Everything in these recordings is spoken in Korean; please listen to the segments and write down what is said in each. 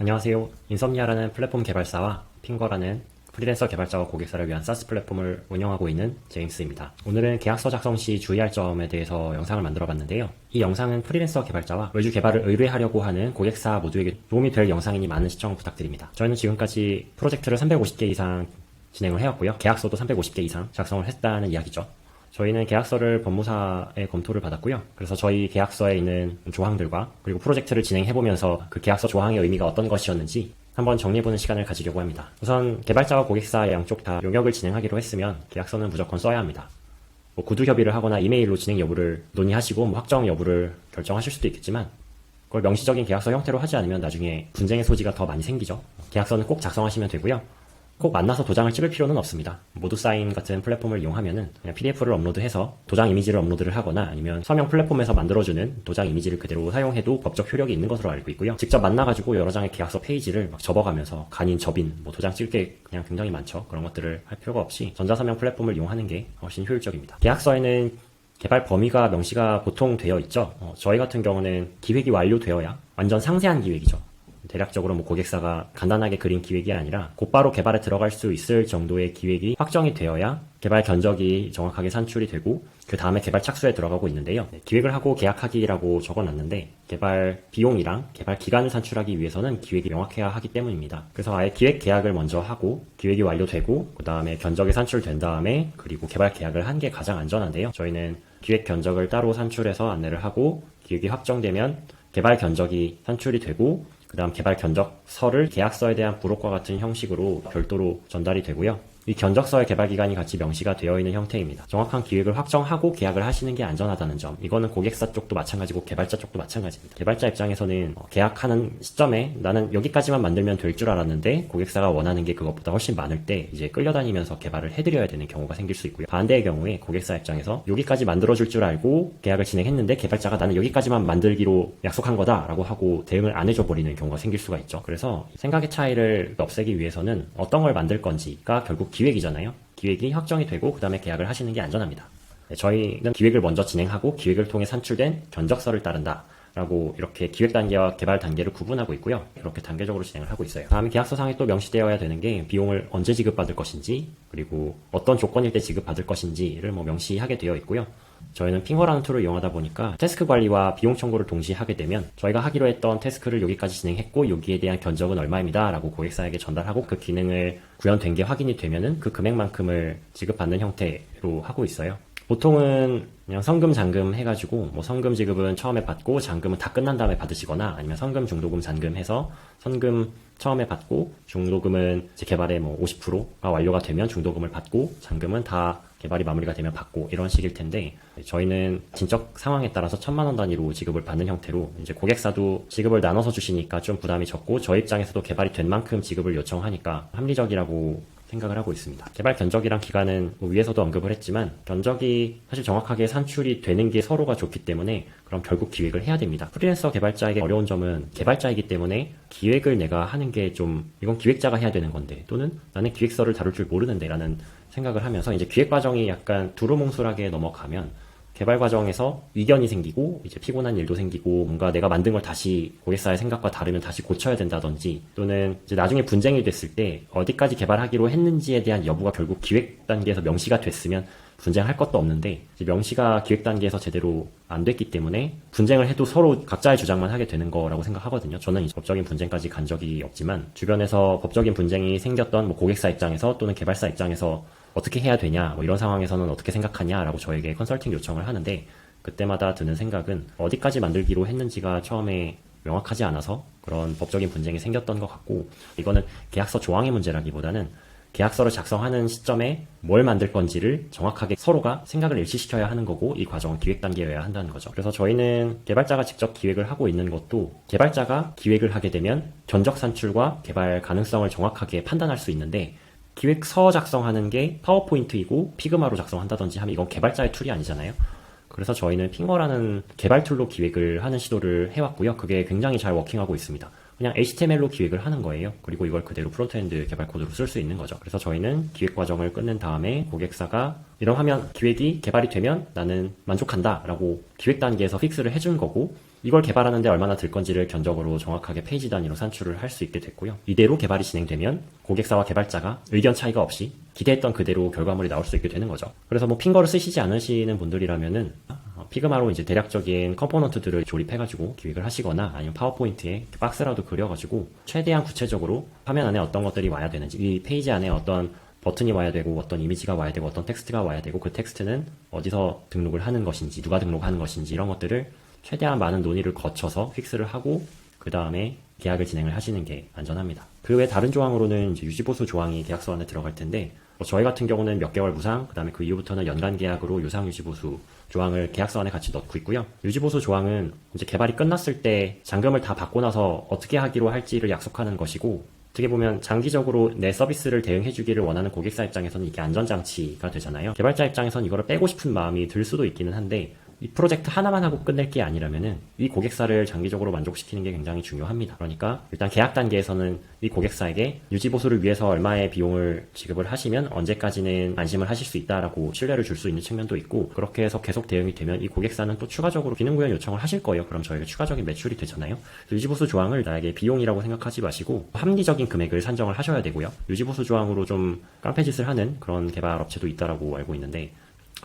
안녕하세요. 인썸니아라는 플랫폼 개발사와 핑거라는 프리랜서 개발자와 고객사를 위한 사스 플랫폼을 운영하고 있는 제임스입니다. 오늘은 계약서 작성 시 주의할 점에 대해서 영상을 만들어 봤는데요. 이 영상은 프리랜서 개발자와 외주 개발을 의뢰하려고 하는 고객사 모두에게 도움이 될 영상이니 많은 시청 부탁드립니다. 저희는 지금까지 프로젝트를 350개 이상 진행을 해왔고요. 계약서도 350개 이상 작성을 했다는 이야기죠. 저희는 계약서를 법무사의 검토를 받았고요. 그래서 저희 계약서에 있는 조항들과 그리고 프로젝트를 진행해보면서 그 계약서 조항의 의미가 어떤 것이었는지 한번 정리해보는 시간을 가지려고 합니다. 우선 개발자와 고객사 양쪽 다 용역을 진행하기로 했으면 계약서는 무조건 써야 합니다. 구두 협의를 하거나 이메일로 진행 여부를 논의하시고 확정 여부를 결정하실 수도 있겠지만 그걸 명시적인 계약서 형태로 하지 않으면 나중에 분쟁의 소지가 더 많이 생기죠. 계약서는 꼭 작성하시면 되고요. 꼭 만나서 도장을 찍을 필요는 없습니다. 모두 사인 같은 플랫폼을 이용하면은 그냥 PDF를 업로드해서 도장 이미지를 업로드를 하거나 아니면 서명 플랫폼에서 만들어주는 도장 이미지를 그대로 사용해도 법적 효력이 있는 것으로 알고 있고요. 직접 만나가지고 여러 장의 계약서 페이지를 막 접어가면서 간인, 접인, 도장 찍을 게 그냥 굉장히 많죠. 그런 것들을 할 필요가 없이 전자서명 플랫폼을 이용하는 게 훨씬 효율적입니다. 계약서에는 개발 범위가 명시가 보통 되어 있죠. 저희 같은 경우는 기획이 완료되어야 완전 상세한 기획이죠. 대략적으로 고객사가 간단하게 그린 기획이 아니라 곧바로 개발에 들어갈 수 있을 정도의 기획이 확정이 되어야 개발 견적이 정확하게 산출이 되고 그 다음에 개발 착수에 들어가고 있는데요. 기획을 하고 계약하기라고 적어놨는데 개발 비용이랑 개발 기간을 산출하기 위해서는 기획이 명확해야 하기 때문입니다. 그래서 아예 기획 계약을 먼저 하고 기획이 완료되고 그 다음에 견적이 산출된 다음에 그리고 개발 계약을 한 게 가장 안전한데요. 저희는 기획 견적을 따로 산출해서 안내를 하고 기획이 확정되면 개발 견적이 산출이 되고 그 다음 개발 견적서를 계약서에 대한 부록과 같은 형식으로 별도로 전달이 되고요. 이 견적서의 개발 기간이 같이 명시가 되어 있는 형태입니다. 정확한 기획을 확정하고 계약을 하시는 게 안전하다는 점. 이거는 고객사 쪽도 마찬가지고 개발자 쪽도 마찬가지입니다. 개발자 입장에서는 계약하는 시점에 나는 여기까지만 만들면 될 줄 알았는데 고객사가 원하는 게 그것보다 훨씬 많을 때 이제 끌려다니면서 개발을 해드려야 되는 경우가 생길 수 있고요. 반대의 경우에 고객사 입장에서 여기까지 만들어줄 줄 알고 계약을 진행했는데 개발자가 나는 여기까지만 만들기로 약속한 거다라고 하고 대응을 안 해줘버리는 경우가 생길 수가 있죠. 그래서 생각의 차이를 없애기 위해서는 어떤 걸 만들 건지가 결국 기획이잖아요. 기획이 확정이 되고 그 다음에 계약을 하시는 게 안전합니다. 저희는 기획을 먼저 진행하고 기획을 통해 산출된 견적서를 따른다 라고 이렇게 기획 단계와 개발 단계를 구분하고 있고요. 이렇게 단계적으로 진행을 하고 있어요. 다음에 계약서상에 또 명시되어야 되는 게 비용을 언제 지급받을 것인지 그리고 어떤 조건일 때 지급받을 것인지를 명시하게 되어 있고요. 저희는 핑거라는 툴을 이용하다 보니까 태스크 관리와 비용 청구를 동시에 하게 되면 저희가 하기로 했던 태스크를 여기까지 진행했고 여기에 대한 견적은 얼마입니다 라고 고객사에게 전달하고 그 기능을 구현된 게 확인이 되면은 그 금액만큼을 지급받는 형태로 하고 있어요. 보통은 그냥 성금 잔금 해가지고 성금 지급은 처음에 받고 잔금은 다 끝난 다음에 받으시거나 아니면 성금 중도금 잔금 해서 선금 처음에 받고 중도금은 이제 개발의 50%가 완료가 되면 중도금을 받고 잔금은 다 개발이 마무리가 되면 받고 이런 식일 텐데 저희는 진적 상황에 따라서 1,000만 원 단위로 지급을 받는 형태로 이제 고객사도 지급을 나눠서 주시니까 좀 부담이 적고 저희 입장에서도 개발이 된 만큼 지급을 요청하니까 합리적이라고 생각을 하고 있습니다. 개발 견적이랑 기간은 위에서도 언급을 했지만 견적이 사실 정확하게 산출이 되는 게 서로가 좋기 때문에 그럼 결국 기획을 해야 됩니다. 프리랜서 개발자에게 어려운 점은 개발자이기 때문에 기획을 내가 하는 게 이건 기획자가 해야 되는 건데 또는 나는 기획서를 다룰 줄 모르는데 라는 생각을 하면서 이제 기획 과정이 약간 두루뭉술하게 넘어가면 개발 과정에서 이견이 생기고 이제 피곤한 일도 생기고 뭔가 내가 만든 걸 다시 고객사의 생각과 다르면 다시 고쳐야 된다든지 또는 이제 나중에 분쟁이 됐을 때 어디까지 개발하기로 했는지에 대한 여부가 결국 기획 단계에서 명시가 됐으면 분쟁할 것도 없는데 이제 명시가 기획 단계에서 제대로 안 됐기 때문에 분쟁을 해도 서로 각자의 주장만 하게 되는 거라고 생각하거든요. 저는 이제 법적인 분쟁까지 간 적이 없지만 주변에서 법적인 분쟁이 생겼던 고객사 입장에서 또는 개발사 입장에서 어떻게 해야 되냐 이런 상황에서는 어떻게 생각하냐라고 저에게 컨설팅 요청을 하는데 그때마다 드는 생각은 어디까지 만들기로 했는지가 처음에 명확하지 않아서 그런 법적인 분쟁이 생겼던 것 같고 이거는 계약서 조항의 문제라기보다는 계약서를 작성하는 시점에 뭘 만들 건지를 정확하게 서로가 생각을 일치시켜야 하는 거고 이 과정은 기획 단계여야 한다는 거죠. 그래서 저희는 개발자가 직접 기획을 하고 있는 것도 개발자가 기획을 하게 되면 견적 산출과 개발 가능성을 정확하게 판단할 수 있는데 기획서 작성하는 게 파워포인트이고 피그마로 작성한다든지 하면 이건 개발자의 툴이 아니잖아요. 그래서 저희는 핑거라는 개발 툴로 기획을 하는 시도를 해왔고요. 그게 굉장히 잘 워킹하고 있습니다. 그냥 HTML로 기획을 하는 거예요. 그리고 이걸 그대로 프론트엔드 개발 코드로 쓸 수 있는 거죠. 그래서 저희는 기획 과정을 끝낸 다음에 고객사가 이러하면 기획이 개발이 되면 나는 만족한다 라고 기획 단계에서 픽스를 해준 거고 이걸 개발하는데 얼마나 들 건지를 견적으로 정확하게 페이지 단위로 산출을 할 수 있게 됐고요. 이대로 개발이 진행되면 고객사와 개발자가 의견 차이가 없이 기대했던 그대로 결과물이 나올 수 있게 되는 거죠. 그래서 뭐 핑거를 쓰시지 않으시는 분들이라면은 피그마로 이제 대략적인 컴포넌트들을 조립해가지고 기획을 하시거나 아니면 파워포인트에 박스라도 그려가지고 최대한 구체적으로 화면 안에 어떤 것들이 와야 되는지, 이 페이지 안에 어떤 버튼이 와야 되고 어떤 이미지가 와야 되고 어떤 텍스트가 와야 되고 그 텍스트는 어디서 등록을 하는 것인지 누가 등록하는 것인지 이런 것들을 최대한 많은 논의를 거쳐서 픽스를 하고 그 다음에 계약을 진행을 하시는 게 안전합니다. 그 외 다른 조항으로는 이제 유지보수 조항이 계약서 안에 들어갈 텐데 저희 같은 경우는 몇 개월 무상, 그 다음에 그 이후부터는 연간 계약으로 유상 유지보수 조항을 계약서 안에 같이 넣고 있고요. 유지보수 조항은 이제 개발이 끝났을 때 잔금을 다 받고 나서 어떻게 하기로 할지를 약속하는 것이고, 어떻게 보면 장기적으로 내 서비스를 대응해주기를 원하는 고객사 입장에서는 이게 안전장치가 되잖아요. 개발자 입장에서는 이거를 빼고 싶은 마음이 들 수도 있기는 한데 이 프로젝트 하나만 하고 끝낼 게 아니라면은 이 고객사를 장기적으로 만족시키는 게 굉장히 중요합니다. 그러니까 일단 계약 단계에서는 이 고객사에게 유지보수를 위해서 얼마의 비용을 지급을 하시면 언제까지는 안심을 하실 수 있다라고 신뢰를 줄 수 있는 측면도 있고, 그렇게 해서 계속 대응이 되면 이 고객사는 또 추가적으로 기능 구현 요청을 하실 거예요. 그럼 저희가 추가적인 매출이 되잖아요. 유지보수 조항을 나에게 비용이라고 생각하지 마시고 합리적인 금액을 산정을 하셔야 되고요. 유지보수 조항으로 좀 깡패짓을 하는 그런 개발 업체도 있다라고 알고 있는데,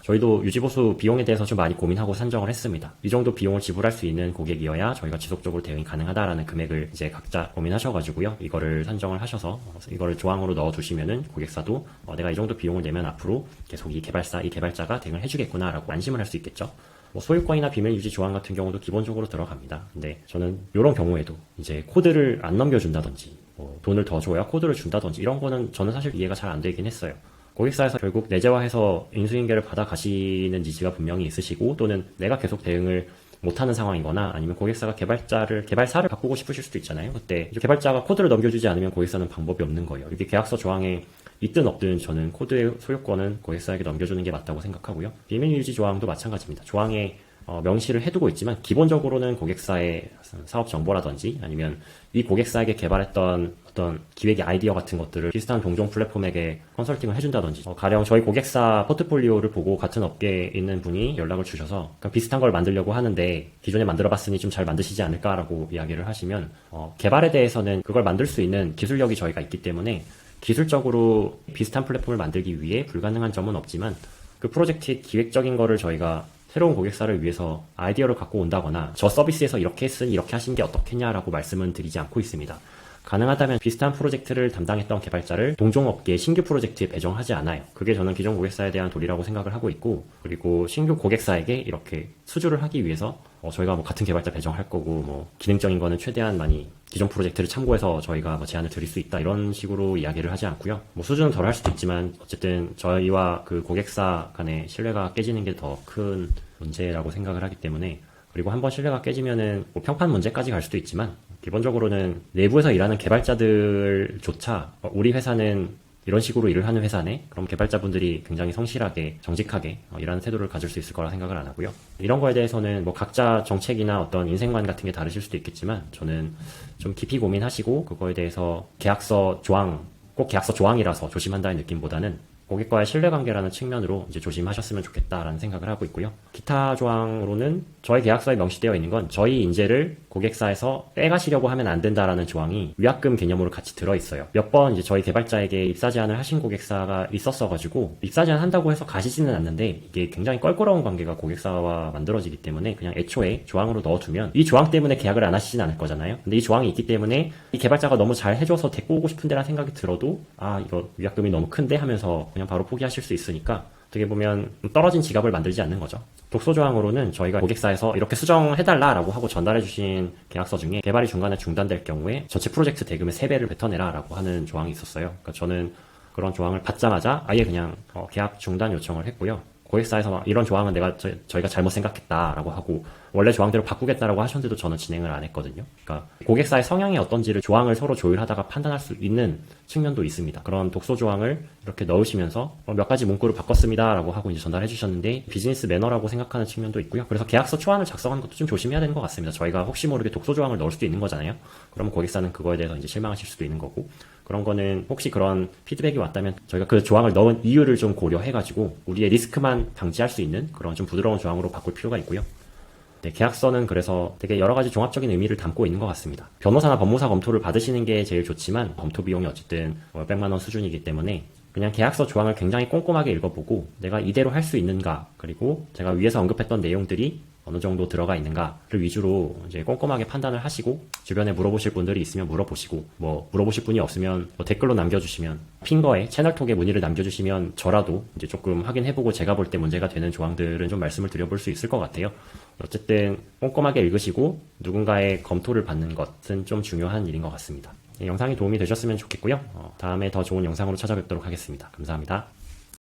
저희도 유지보수 비용에 대해서 좀 많이 고민하고 산정을 했습니다. 이 정도 비용을 지불할 수 있는 고객이어야 저희가 지속적으로 대응이 가능하다라는 금액을 이제 각자 고민하셔가지고요. 이거를 산정을 하셔서 이거를 조항으로 넣어두시면은 고객사도 내가 이 정도 비용을 내면 앞으로 계속 이 개발자가 대응을 해주겠구나라고 안심을 할 수 있겠죠. 소유권이나 비밀 유지 조항 같은 경우도 기본적으로 들어갑니다. 근데 저는 이런 경우에도 이제 코드를 안 넘겨준다든지 돈을 더 줘야 코드를 준다든지 이런 거는 저는 사실 이해가 잘 안 되긴 했어요. 고객사에서 결국 내재화해서 인수인계를 받아 가시는 니즈가 분명히 있으시고, 또는 내가 계속 대응을 못하는 상황이거나 아니면 고객사가 개발사를 바꾸고 싶으실 수도 있잖아요. 그때 개발자가 코드를 넘겨주지 않으면 고객사는 방법이 없는 거예요. 이게 계약서 조항에 있든 없든 저는 코드의 소유권은 고객사에게 넘겨주는 게 맞다고 생각하고요. 비밀 유지 조항도 마찬가지입니다. 조항에 명시를 해두고 있지만 기본적으로는 고객사의 사업 정보라든지 아니면 이 고객사에게 개발했던 어떤 기획의 아이디어 같은 것들을 비슷한 동종 플랫폼에게 컨설팅을 해준다든지, 가령 저희 고객사 포트폴리오를 보고 같은 업계에 있는 분이 연락을 주셔서 비슷한 걸 만들려고 하는데 기존에 만들어봤으니 좀 잘 만드시지 않을까라고 이야기를 하시면 개발에 대해서는 그걸 만들 수 있는 기술력이 저희가 있기 때문에 기술적으로 비슷한 플랫폼을 만들기 위해 불가능한 점은 없지만 그 프로젝트의 기획적인 거를 저희가 새로운 고객사를 위해서 아이디어를 갖고 온다거나 저 서비스에서 이렇게 했으니 이렇게 하시는 게 어떻겠냐라고 말씀은 드리지 않고 있습니다. 가능하다면 비슷한 프로젝트를 담당했던 개발자를 동종업계의 신규 프로젝트에 배정하지 않아요. 그게 저는 기존 고객사에 대한 도리라고 생각을 하고 있고, 그리고 신규 고객사에게 이렇게 수주를 하기 위해서 저희가 같은 개발자 배정할 거고 기능적인 거는 최대한 많이 기존 프로젝트를 참고해서 저희가 제안을 드릴 수 있다 이런 식으로 이야기를 하지 않고요. 수주는 덜 할 수도 있지만 어쨌든 저희와 그 고객사 간의 신뢰가 깨지는 게 더 큰 문제라고 생각을 하기 때문에, 그리고 한번 신뢰가 깨지면은 평판 문제까지 갈 수도 있지만 기본적으로는 내부에서 일하는 개발자들조차 우리 회사는 이런 식으로 일을 하는 회사네? 그럼 개발자분들이 굉장히 성실하게 정직하게 일하는 태도를 가질 수 있을 거라 생각을 안 하고요. 이런 거에 대해서는 각자 정책이나 어떤 인생관 같은 게 다르실 수도 있겠지만 저는 좀 깊이 고민하시고 그거에 대해서 계약서 조항, 꼭 계약서 조항이라서 조심한다는 느낌보다는 고객과의 신뢰관계라는 측면으로 이제 조심하셨으면 좋겠다라는 생각을 하고 있고요. 기타 조항으로는 저희 계약서에 명시되어 있는 건 저희 인재를 고객사에서 빼가시려고 하면 안 된다라는 조항이 위약금 개념으로 같이 들어있어요. 몇 번 이제 저희 개발자에게 입사 제안을 하신 고객사가 있었어가지고 입사 제안 한다고 해서 가시지는 않는데 이게 굉장히 껄끄러운 관계가 고객사와 만들어지기 때문에 그냥 애초에 조항으로 넣어두면 이 조항 때문에 계약을 안 하시진 않을 거잖아요. 근데 이 조항이 있기 때문에 이 개발자가 너무 잘 해줘서 데리고 오고 싶은데라는 생각이 들어도 이거 위약금이 너무 큰데 하면서 그냥 바로 포기하실 수 있으니까 어떻게 보면 떨어진 지갑을 만들지 않는 거죠. 독소조항으로는 저희가 고객사에서 이렇게 수정해달라라고 하고 전달해주신 계약서 중에 개발이 중간에 중단될 경우에 전체 프로젝트 대금의 3배를 뱉어내라라고 하는 조항이 있었어요. 그러니까 저는 그런 조항을 받자마자 아예 그냥 계약 중단 요청을 했고요. 고객사에서 이런 조항은 저희가 잘못 생각했다라고 하고 원래 조항대로 바꾸겠다라고 하셨는데도 저는 진행을 안 했거든요. 그러니까 고객사의 성향이 어떤지를 조항을 서로 조율하다가 판단할 수 있는 측면도 있습니다. 그런 독소 조항을 이렇게 넣으시면서 몇 가지 문구를 바꿨습니다라고 하고 이제 전달해 주셨는데 비즈니스 매너라고 생각하는 측면도 있고요. 그래서 계약서 초안을 작성하는 것도 좀 조심해야 되는 것 같습니다. 저희가 혹시 모르게 독소 조항을 넣을 수도 있는 거잖아요. 그러면 고객사는 그거에 대해서 이제 실망하실 수도 있는 거고, 그런 거는 혹시 그런 피드백이 왔다면 저희가 그 조항을 넣은 이유를 좀 고려해가지고 우리의 리스크만 방지할 수 있는 그런 좀 부드러운 조항으로 바꿀 필요가 있고요. 네, 계약서는 그래서 되게 여러 가지 종합적인 의미를 담고 있는 것 같습니다. 변호사나 법무사 검토를 받으시는 게 제일 좋지만 검토 비용이 어쨌든 몇백만 원 수준이기 때문에 그냥 계약서 조항을 굉장히 꼼꼼하게 읽어보고 내가 이대로 할 수 있는가, 그리고 제가 위에서 언급했던 내용들이 어느 정도 들어가 있는가를 위주로 이제 꼼꼼하게 판단을 하시고, 주변에 물어보실 분들이 있으면 물어보시고, 물어보실 분이 없으면 댓글로 남겨주시면, 핑거에 채널톡에 문의를 남겨주시면 저라도 이제 조금 확인해보고 제가 볼 때 문제가 되는 조항들은 좀 말씀을 드려볼 수 있을 것 같아요. 어쨌든 꼼꼼하게 읽으시고 누군가의 검토를 받는 것은 좀 중요한 일인 것 같습니다. 영상이 도움이 되셨으면 좋겠고요. 다음에 더 좋은 영상으로 찾아뵙도록 하겠습니다. 감사합니다.